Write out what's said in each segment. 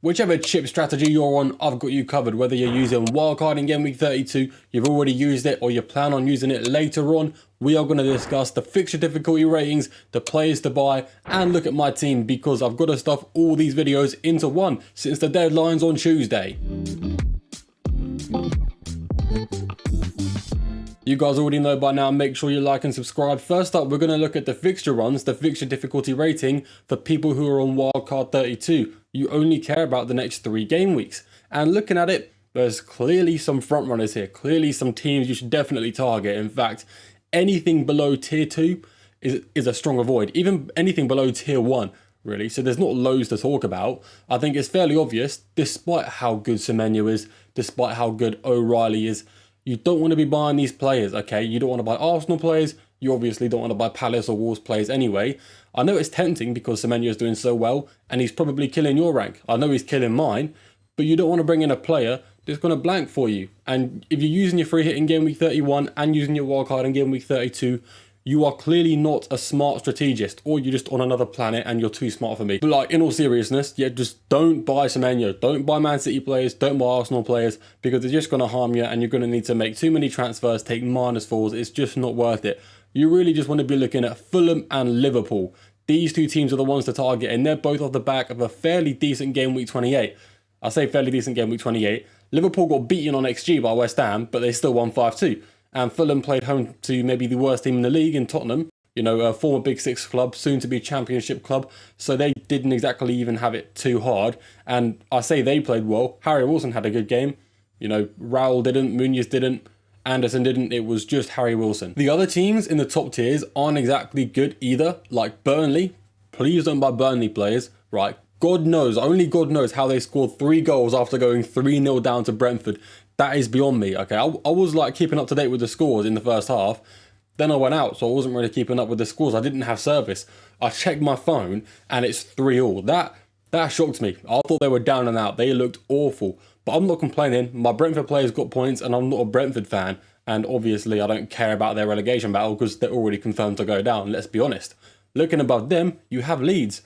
Whichever chip strategy you're on, I've got you covered. Whether you're using Wildcard in Game Week 32, you've already used it, or you plan on using it later on, we are going to discuss the fixture difficulty ratings, the players to buy, and look at my team, because I've got to stuff all these videos into one since the deadline's on Tuesday. You guys already know by now, make sure you like and subscribe. First up, we're going to look at the fixture runs, the fixture difficulty rating for people who are on Wildcard 32. You only care about the next 3 game weeks. And looking at it, there's clearly some front runners here, clearly some teams you should definitely target. In fact, anything below tier 2 is a strong avoid, even anything below tier 1. Really, so there's not loads to talk about. I think it's fairly obvious, despite how good Semenyo is, despite how good O'Reilly is, you don't want to be buying these players, okay? You don't want to buy Arsenal players. You obviously don't want to buy Palace or Wolves players anyway. I know it's tempting because Semenyo is doing so well and he's probably killing your rank. I know he's killing mine, but you don't want to bring in a player that's going to blank for you. And if you're using your free hit in Game Week 31 and using your wildcard in Game Week 32, you are clearly not a smart strategist, or you're just on another planet and you're too smart for me. But like, in all seriousness, yeah, just don't buy Semenyo. Don't buy Man City players, don't buy Arsenal players, because they're just going to harm you and you're going to need to make too many transfers, take -4s. It's just not worth it. You really just want to be looking at Fulham and Liverpool. These two teams are the ones to target, and they're both off the back of a fairly decent Game Week 28. I say fairly decent Game Week 28. Liverpool got beaten on XG by West Ham, but they still won 5-2. And Fulham played home to maybe the worst team in the league in Tottenham, you know, a former Big Six club, soon to be Championship club. So they didn't exactly even have it too hard. And I say they played well. Harry Wilson had a good game. You know, Raul didn't, Munoz didn't, Anderson didn't. It was just Harry Wilson. The other teams in the top tiers aren't exactly good either. Like Burnley, please don't buy Burnley players, right? God knows, only God knows how they scored 3 goals after going 3-0 down to Brentford. That is beyond me, okay? I was like keeping up to date with the scores in the first half. Then I went out, so I wasn't really keeping up with the scores. I didn't have service. I checked my phone and it's 3-3. That shocked me. I thought they were down and out. They looked awful. But I'm not complaining. My Brentford players got points and I'm not a Brentford fan. And obviously I don't care about their relegation battle because they're already confirmed to go down, let's be honest. Looking above them, you have Leeds.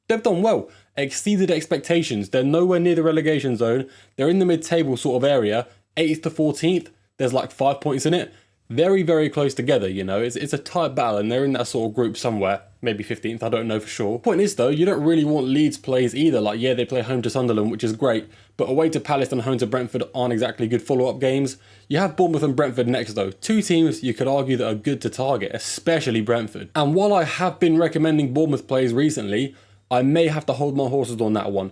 They've done well, exceeded expectations. They're nowhere near the relegation zone. They're in the mid-table sort of area, 8th to 14th. There's like 5 points in it. Very, very close together, you know. It's a tight battle and they're in that sort of group somewhere. Maybe 15th, I don't know for sure. Point is though, you don't really want Leeds plays either. Like, yeah, they play home to Sunderland, which is great. But away to Palace and home to Brentford aren't exactly good follow-up games. You have Bournemouth and Brentford next though. 2 teams you could argue that are good to target, especially Brentford. And while I have been recommending Bournemouth plays recently, I may have to hold my horses on that one.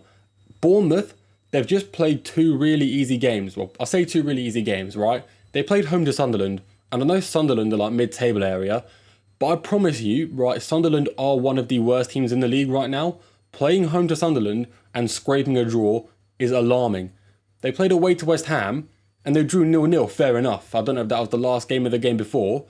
Bournemouth, they've just played 2 really easy games. Well, I say 2 really easy games, right? They played home to Sunderland, and I know Sunderland are like mid-table area, but I promise you, right, Sunderland are one of the worst teams in the league right now. Playing home to Sunderland and scraping a draw is alarming. They played away to West Ham, and they drew 0-0, fair enough. I don't know if that was the last game of the game before,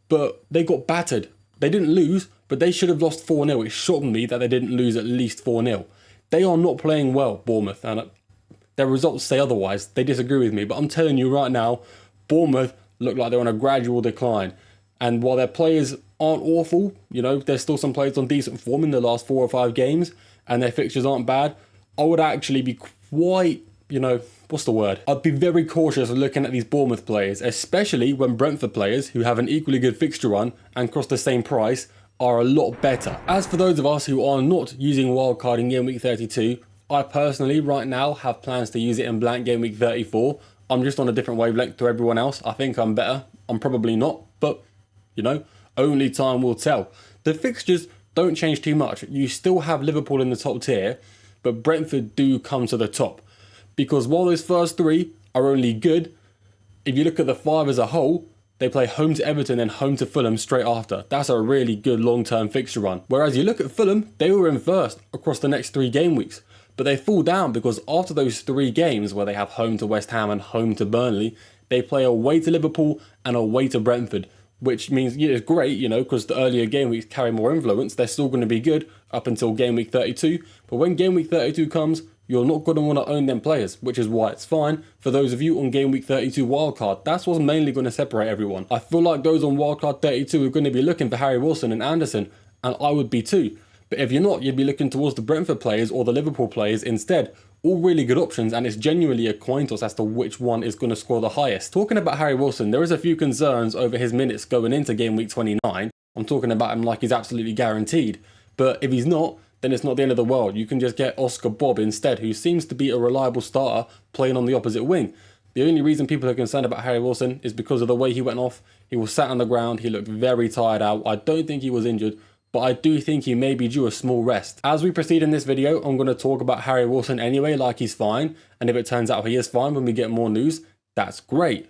but they got battered. They didn't lose, but they should have lost 4-0. It shocked me that they didn't lose at least 4-0. They are not playing well, Bournemouth, and their results say otherwise. They disagree with me, but I'm telling you right now, Bournemouth look like they're on a gradual decline. And while their players aren't awful, you know, there's still some players on decent form in the last 4 or 5 games, and their fixtures aren't bad, I would actually be quite, you know, what's the word? I'd be very cautious of looking at these Bournemouth players, especially when Brentford players, who have an equally good fixture run and cost the same price, are a lot better. As for those of us who are not using wildcard in Game Week 32, I personally right now have plans to use it in blank Game Week 34. I'm just on a different wavelength to everyone else. I think I'm better. I'm probably not, but you know, only time will tell. The fixtures don't change too much. You still have Liverpool in the top tier, but Brentford do come to the top. Because while those first 3 are only good, if you look at the 5 as a whole, they play home to Everton and home to Fulham straight after. That's a really good long-term fixture run. Whereas you look at Fulham, they were in first across the next 3 game weeks. But they fall down because after those 3 games where they have home to West Ham and home to Burnley, they play away to Liverpool and away to Brentford. Which means, yeah, it's great, you know, because the earlier game weeks carry more influence. They're still going to be good up until Game Week 32. But when Game Week 32 comes, you're not going to want to own them players, which is why it's fine for those of you on Game Week 32 wildcard. That's what's mainly going to separate everyone. I feel like those on wildcard 32 are going to be looking for Harry Wilson and Anderson, and I would be too. But if you're not, you'd be looking towards the Brentford players or the Liverpool players instead. All really good options, and it's genuinely a coin toss as to which one is going to score the highest. Talking about Harry Wilson, there is a few concerns over his minutes going into game week 29. I'm talking about him like he's absolutely guaranteed. But if he's not, then it's not the end of the world. You can just get Oscar Bob instead, who seems to be a reliable starter playing on the opposite wing. The only reason people are concerned about Harry Wilson is because of the way he went off. He was sat on the ground, he looked very tired out. I don't think he was injured, but I do think he may be due a small rest. As we proceed in this video, I'm going to talk about Harry Wilson anyway, like he's fine. And if it turns out he is fine when we get more news, that's great.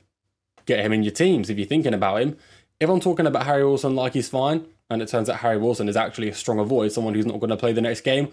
Get him in your teams if you're thinking about him. If I'm talking about Harry Wilson like he's fine, and it turns out Harry Wilson is actually a strong avoid, someone who's not going to play the next game,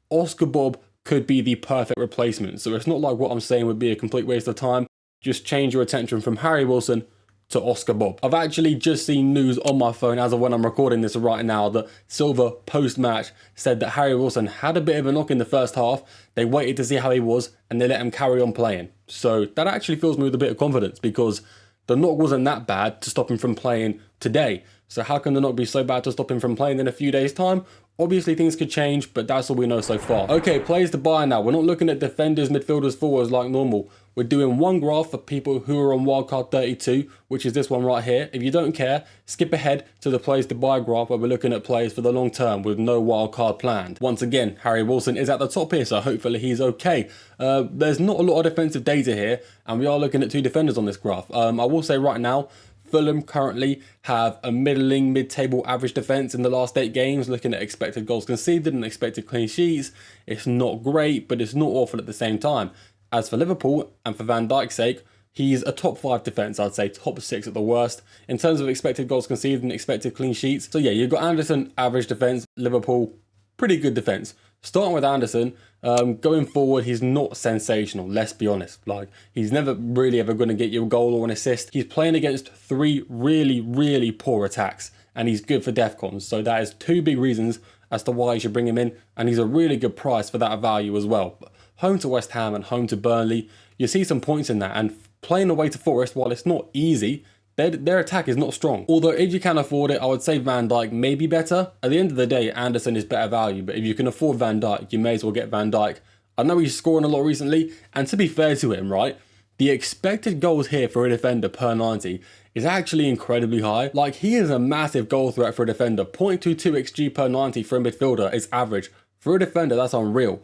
Oscar Bob could be the perfect replacement. So it's not like what I'm saying would be a complete waste of time. Just change your attention from Harry Wilson to Oscar Bob. I've actually just seen news on my phone as of when I'm recording this right now that Silva post-match said that Harry Wilson had a bit of a knock in the first half. They waited to see how he was and they let him carry on playing. So that actually fills me with a bit of confidence because the knock wasn't that bad to stop him from playing today. So how can the knock be so bad to stop him from playing in a few days' time? Obviously things could change, but that's all we know so far. Okay, players to buy now. We're not looking at defenders, midfielders, forwards like normal. We're doing one graph for people who are on Wildcard 32, which is this one right here. If you don't care, skip ahead to the players to buy graph where we're looking at players for the long term with no wildcard planned. Once again, Harry Wilson is at the top here, so hopefully he's okay. There's not a lot of defensive data here, and we are looking at two defenders on this graph. I will say right now, Fulham currently have a middling, mid-table average defence in the last 8 games. Looking at expected goals conceded and expected clean sheets, it's not great, but it's not awful at the same time. As for Liverpool, and for Van Dijk's sake, he's a top 5 defence, I'd say top 6 at the worst, in terms of expected goals conceded and expected clean sheets. So yeah, you've got Anderson, average defence, Liverpool, pretty good defence. Starting with Anderson, going forward, he's not sensational, let's be honest. Like, he's never really ever going to get you a goal or an assist. He's playing against 3 really, really poor attacks, and he's good for DEFCONs. So that is 2 big reasons as to why you should bring him in, and he's a really good price for that value as well. Home to West Ham and home to Burnley, you see some points in that, and playing away to Forest, while it's not easy, their attack is not strong. Although if you can afford it, I would say Van Dijk may be better. At the end of the day, Anderson is better value, but if you can afford Van Dijk, you may as well get Van Dijk. I know he's scoring a lot recently, and to be fair to him, right, the expected goals here for a defender per 90 is actually incredibly high. Like, he is a massive goal threat for a defender. 0.22 XG per 90 for a midfielder is average. For a defender, that's unreal.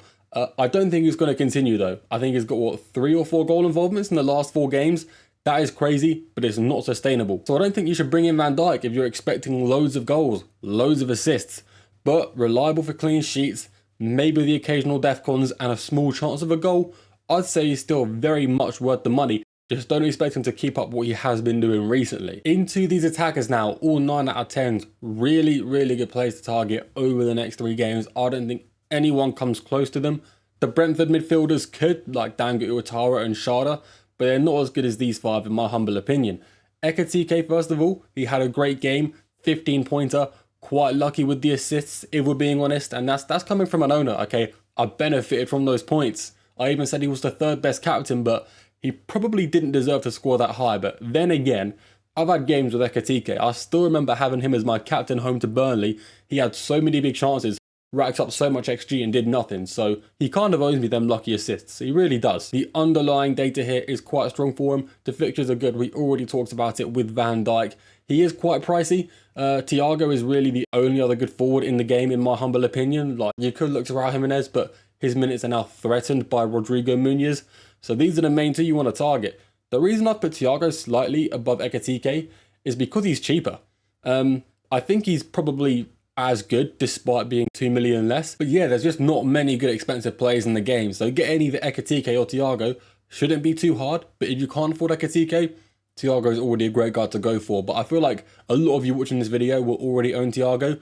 I don't think he's going to continue though. I think he's got, what, 3 or 4 goal involvements in the last 4 games. That is crazy, but it's not sustainable. So I don't think you should bring in Van Dijk if you're expecting loads of goals, loads of assists, but reliable for clean sheets, maybe the occasional DEFCONs and a small chance of a goal. I'd say he's still very much worth the money. Just don't expect him to keep up what he has been doing recently. Into these attackers now, all 9 out of 10s, really, really good players to target over the next 3 games. I don't think anyone comes close to them. The Brentford midfielders could, like Dango Ouattara and Shada, but they're not as good as these 5 in my humble opinion. Ekitike, first of all, he had a great game, 15-pointer, quite lucky with the assists, if we're being honest, and that's coming from an owner, okay? I benefited from those points. I even said he was the 3rd best captain, but he probably didn't deserve to score that high. But then again, I've had games with Ekitike. I still remember having him as my captain home to Burnley. He had so many big chances, racked up so much XG and did nothing, so he kind of owes me them lucky assists. He really does. The underlying data here is quite strong for him. The fixtures are good. We already talked about it with Van Dijk. He is quite pricey. Thiago is really the only other good forward in the game in my humble opinion. Like, you could look to Raul Jimenez, but his minutes are now threatened by Rodrigo Muniz. So these are the main 2 you want to target. The reason I've put Thiago slightly above Ekitike is because he's cheaper. I think he's probably as good despite being 2 million less. But yeah, there's just not many good expensive players in the game. So getting either Ekitike or Thiago shouldn't be too hard. But if you can't afford Ekitike, Thiago is already a great guy to go for. But I feel like a lot of you watching this video will already own Thiago.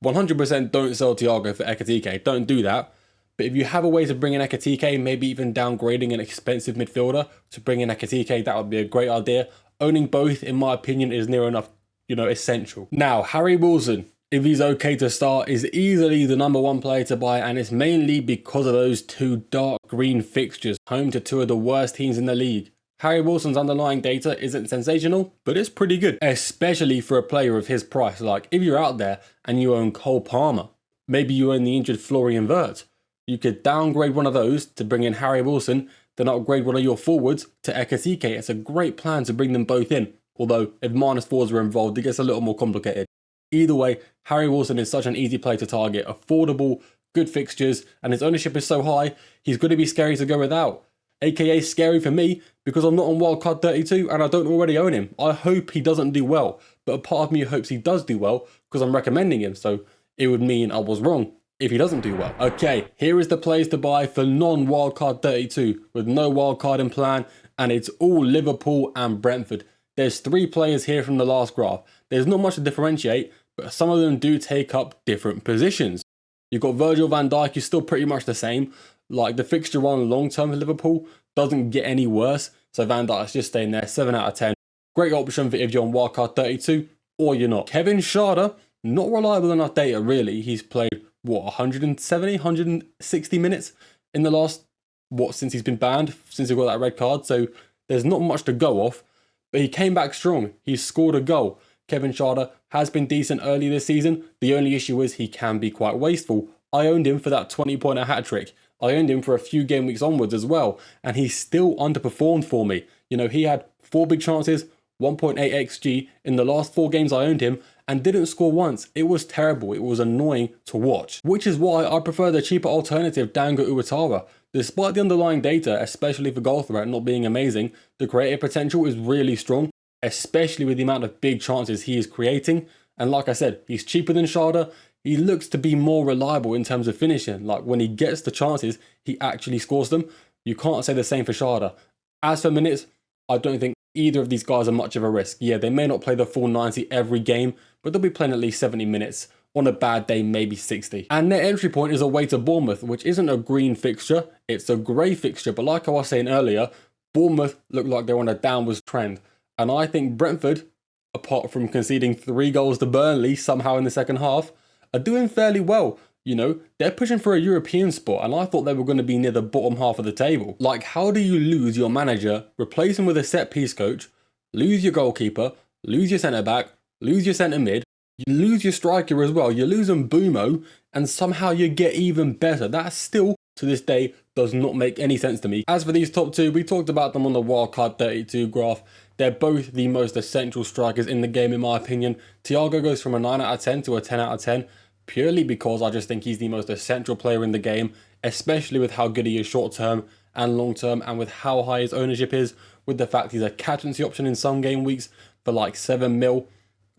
100% don't sell Thiago for Ekitike. Don't do that. But if you have a way to bring in Ekitike, maybe even downgrading an expensive midfielder to bring in Ekitike, that would be a great idea. Owning both, in my opinion, is near enough, essential. Now, Harry Wilson, if he's okay to start, is easily the #1 player to buy, and it's mainly because of those 2 dark green fixtures, home to 2 of the worst teams in the league. Harry Wilson's underlying data isn't sensational, but it's pretty good, especially for a player of his price. Like, if you're out there and you own Cole Palmer, Maybe you own the injured Florian Wirtz. You could downgrade one of those to bring in Harry Wilson, then upgrade one of your forwards to Ekatike. It's a great plan to bring them both in, although if -4s were involved, it gets a little more complicated. Either way, Harry Wilson is such an easy play to target, affordable, good fixtures, and his ownership is so high, he's going to be scary to go without. AKA scary for me, because I'm not on Wildcard 32 and I don't already own him. I hope he doesn't do well, but a part of me hopes he does do well because I'm recommending him, so it would mean I was wrong if he doesn't do well. Okay, here is the plays to buy for non-Wildcard 32 with no wildcard in plan, and it's all Liverpool and Brentford. There's 3 players here from the last graph. There's not much to differentiate, but some of them do take up different positions. You've got Virgil van Dijk, who's still pretty much the same. Like, the fixture run long term for Liverpool doesn't get any worse, so Van Dijk's just staying there, 7 out of 10. Great option for if you're on Wildcard 32 or you're not. Kevin Schade, not reliable enough data really. He's played, what, 170, 160 minutes in the last, since he's been banned, since he got that red card, so there's not much to go off. But he came back strong. He scored a goal. Kevin Schade has been decent early this season. The only issue is he can be quite wasteful. I owned him for that 20-pointer hat-trick. I owned him for a few game weeks onwards as well, and he still underperformed for me. You know, he had 4 big chances, 1.8 XG in the last 4 games I owned him, and didn't score once. It was terrible. It was annoying to watch, which is why I prefer the cheaper alternative, Dango Uwatara. Despite the underlying data, especially for goal threat not being amazing, the creative potential is really strong, especially with the amount of big chances he is creating. And like I said, he's cheaper than Schade. He looks to be more reliable in terms of finishing. Like, when he gets the chances, he actually scores them. You can't say the same for Schade. As for minutes, I don't think either of these guys are much of a risk. Yeah, they may not play the full 90 every game, but they'll be playing at least 70 minutes. On a bad day, maybe 60. And their entry point is away to Bournemouth, which isn't a green fixture, it's a grey fixture. But like I was saying earlier, Bournemouth look like they're on a downwards trend. And I think Brentford, apart from conceding 3 goals to Burnley somehow in the second half, are doing fairly well. You know, they're pushing for a European spot, and I thought they were going to be near the bottom half of the table. Like, how do you lose your manager, replace him with a set-piece coach, lose your goalkeeper, lose your centre-back, lose your centre-mid, you lose your striker as well, you lose Mbumo, and somehow you get even better? That still, to this day, does not make any sense to me. As for these top 2, we talked about them on the Wildcard 32 graph. They're both the most essential strikers in the game, in my opinion. Thiago goes from a 9 out of 10 to a 10 out of 10, purely because I just think he's the most essential player in the game, especially with how good he is short term and long term, and with how high his ownership is, with the fact he's a captaincy option in some game weeks for like 7 mil.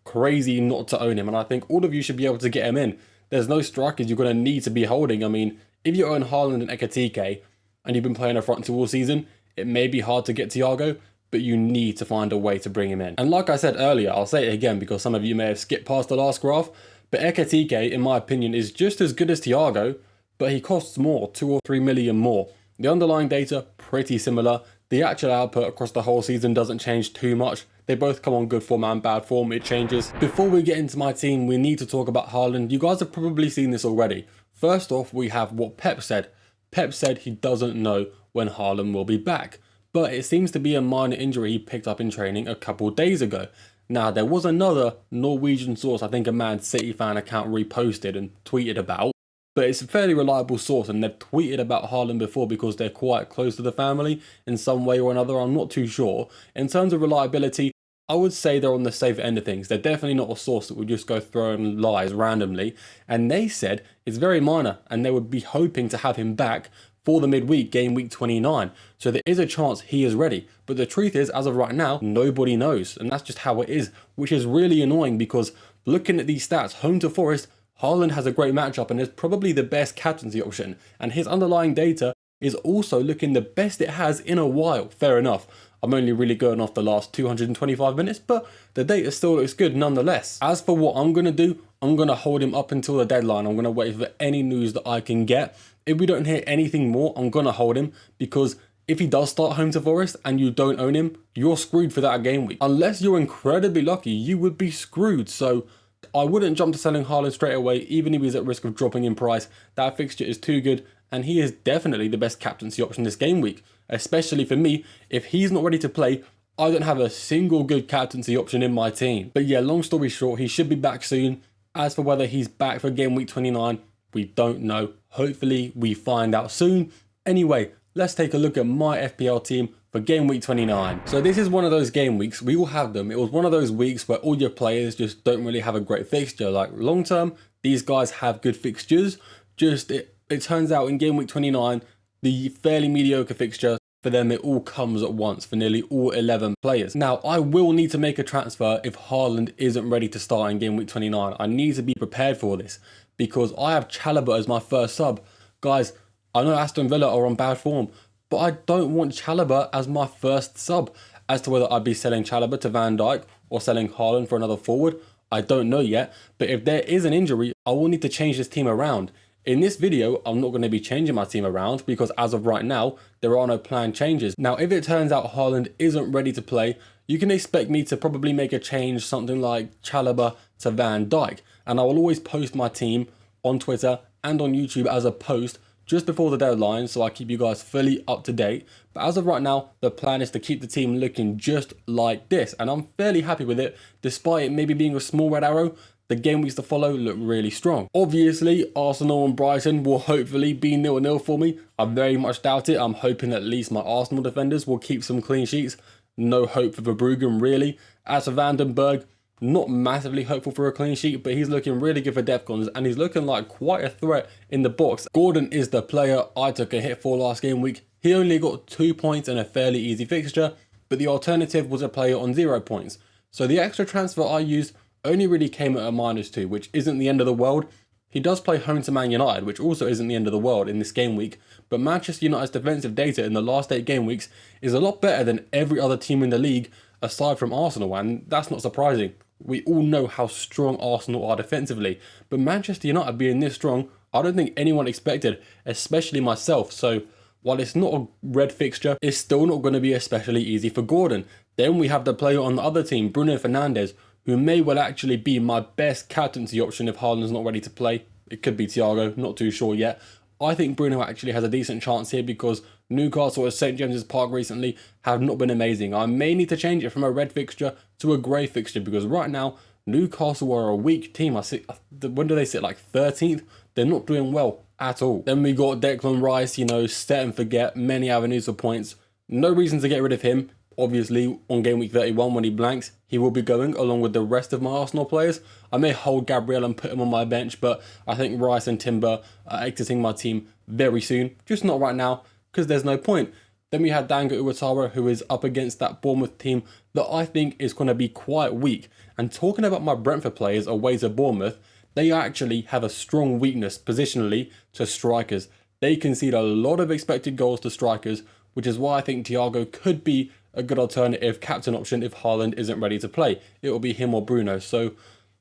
Crazy not to own him, and I think all of you should be able to get him in. There's no strikers you're going to need to be holding. I mean, if you own Haaland and Ekatike and you've been playing a front 2 all season, it may be hard to get Thiago, but you need to find a way to bring him in. And like I said earlier, I'll say it again because some of you may have skipped past the last graph, but Ekatike, in my opinion, is just as good as Thiago, but he costs more, 2 or 3 million more. The underlying data, pretty similar. The actual output across the whole season doesn't change too much. They both come on good form and bad form, it changes. Before we get into my team, we need to talk about Haaland. You guys have probably seen this already. First off, we have what Pep said. Pep said he doesn't know when Haaland will be back, but it seems to be a minor injury he picked up in training a couple days ago. Now, there was another Norwegian source, I think a Man City fan account reposted and tweeted about, but it's a fairly reliable source, and they've tweeted about Haaland before because they're quite close to the family in some way or another. I'm not too sure. In terms of reliability, I would say they're on the safer end of things. They're definitely not a source that would just go throwing lies randomly. And they said it's very minor, and they would be hoping to have him back for the midweek, game week 29. So there is a chance he is ready. But the truth is, as of right now, nobody knows. And that's just how it is, which is really annoying because looking at these stats, home to Forest, Haaland has a great matchup and is probably the best captaincy option. And his underlying data is also looking the best it has in a while. Fair enough. I'm only really going off the last 225 minutes, but the data still looks good nonetheless. As for what I'm going to do, I'm going to hold him up until the deadline. I'm going to wait for any news that I can get. If we don't hear anything more, I'm going to hold him because if he does start home to Forest and you don't own him, you're screwed for that game week. Unless you're incredibly lucky, you would be screwed. So I wouldn't jump to selling Haaland straight away, even if he's at risk of dropping in price. That fixture is too good, and he is definitely the best captaincy option this game week. Especially for me, if he's not ready to play, I don't have a single good captaincy option in my team. But yeah, long story short, he should be back soon. As for whether he's back for game week 29, We don't know. Hopefully we find out soon. Anyway, let's take a look at my FPL team for game week 29. So this is one of those game weeks, we all have them. It was one of those weeks where all your players just don't really have a great fixture. Like long term, these guys have good fixtures. Just it turns out in game week 29, the fairly mediocre fixture, for them it all comes at once for nearly all 11 players. Now I will need to make a transfer if Haaland isn't ready to start in game week 29. I need to be prepared for this because I have Chalobah as my first sub. Guys, I know Aston Villa are on bad form, but I don't want Chalobah as my first sub. As to whether I'd be selling Chalobah to Van Dijk or selling Haaland for another forward, I don't know yet. But if there is an injury, I will need to change this team around. In this video, I'm not going to be changing my team around because as of right now, there are no planned changes. Now, if it turns out Haaland isn't ready to play, you can expect me to probably make a change, something like Chalobah to Van Dijk. And I will always post my team on Twitter and on YouTube as a post just before the deadline, so I keep you guys fully up to date. But as of right now, the plan is to keep the team looking just like this, and I'm fairly happy with it. Despite it maybe being a small red arrow, the game weeks to follow look really strong. Obviously, Arsenal and Brighton will hopefully be 0-0 for me. I very much doubt it. I'm hoping at least my Arsenal defenders will keep some clean sheets. No hope for Verbruggen really. As for Vandenberg, not massively hopeful for a clean sheet, but he's looking really good for Defcons and he's looking like quite a threat in the box. Gordon is the player I took a hit for last game week. He only got 2 points in a fairly easy fixture, but the alternative was a player on 0 points. So the extra transfer I used only really came at a -2, which isn't the end of the world. He does play home to Man United, which also isn't the end of the world in this game week, but Manchester United's defensive data in the last 8 game weeks is a lot better than every other team in the league aside from Arsenal, and that's not surprising. We all know how strong Arsenal are defensively, but Manchester United being this strong, I don't think anyone expected, especially myself. So while it's not a red fixture, it's still not going to be especially easy for Gordon. Then we have the player on the other team, Bruno Fernandes, who may well actually be my best captaincy option if Haaland's not ready to play. It could be Thiago, not too sure yet. I think Bruno actually has a decent chance here because Newcastle at St James's Park recently have not been amazing. I may need to change it from a red fixture to a grey fixture because right now Newcastle are a weak team. When do they sit? Like 13th? They're not doing well at all. Then we got Declan Rice, you know, set and forget, many avenues for points. No reason to get rid of him. Obviously, on game week 31, when he blanks, he will be going along with the rest of my Arsenal players. I may hold Gabriel and put him on my bench, but I think Rice and Timber are exiting my team very soon. Just not right now, because there's no point. Then we had Dango Iwatara, who is up against that Bournemouth team that I think is going to be quite weak. And talking about my Brentford players away to Bournemouth, they actually have a strong weakness positionally to strikers. They concede a lot of expected goals to strikers, which is why I think Thiago could be a good alternative captain option if Haaland isn't ready to play. It will be him or Bruno. So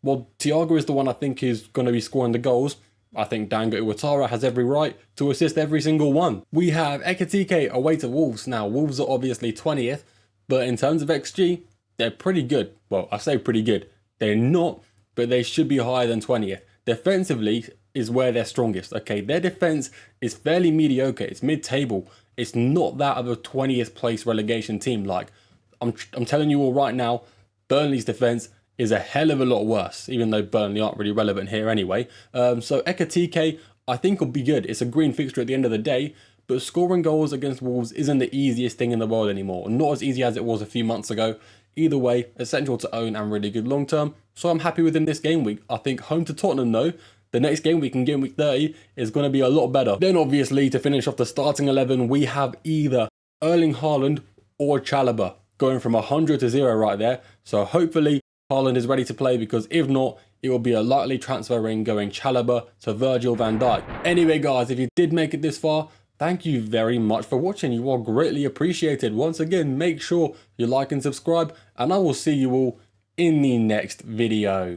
while Thiago is the one I think is going to be scoring the goals, I think Dango Iwatara has every right to assist every single one. We have Ekitike away to Wolves. Now, Wolves are obviously 20th, but in terms of XG, they're pretty good. Well, I say pretty good. They're not, but they should be higher than 20th. Defensively is where they're strongest. Okay, their defense is fairly mediocre. It's mid-table. It's not that of a 20th place relegation team. Like, I'm telling you all right now, Burnley's defense is a hell of a lot worse, even though Burnley aren't really relevant here anyway. So Ekitike, I think will be good. It's a green fixture at the end of the day, but scoring goals against Wolves isn't the easiest thing in the world anymore. Not as easy as it was a few months ago. Either way, essential to own and really good long term. So I'm happy with him this game week. I think home to Tottenham though, the next game week in game week 30 is going to be a lot better. Then obviously to finish off the starting 11, we have either Erling Haaland or Chalobah going from 100 to 0 right there. So hopefully Haaland is ready to play, because if not, it will be a likely transfer ring going Chalobah to Virgil van Dijk. Anyway guys, if you did make it this far, thank you very much for watching. You are greatly appreciated. Once again, make sure you like and subscribe, and I will see you all in the next video.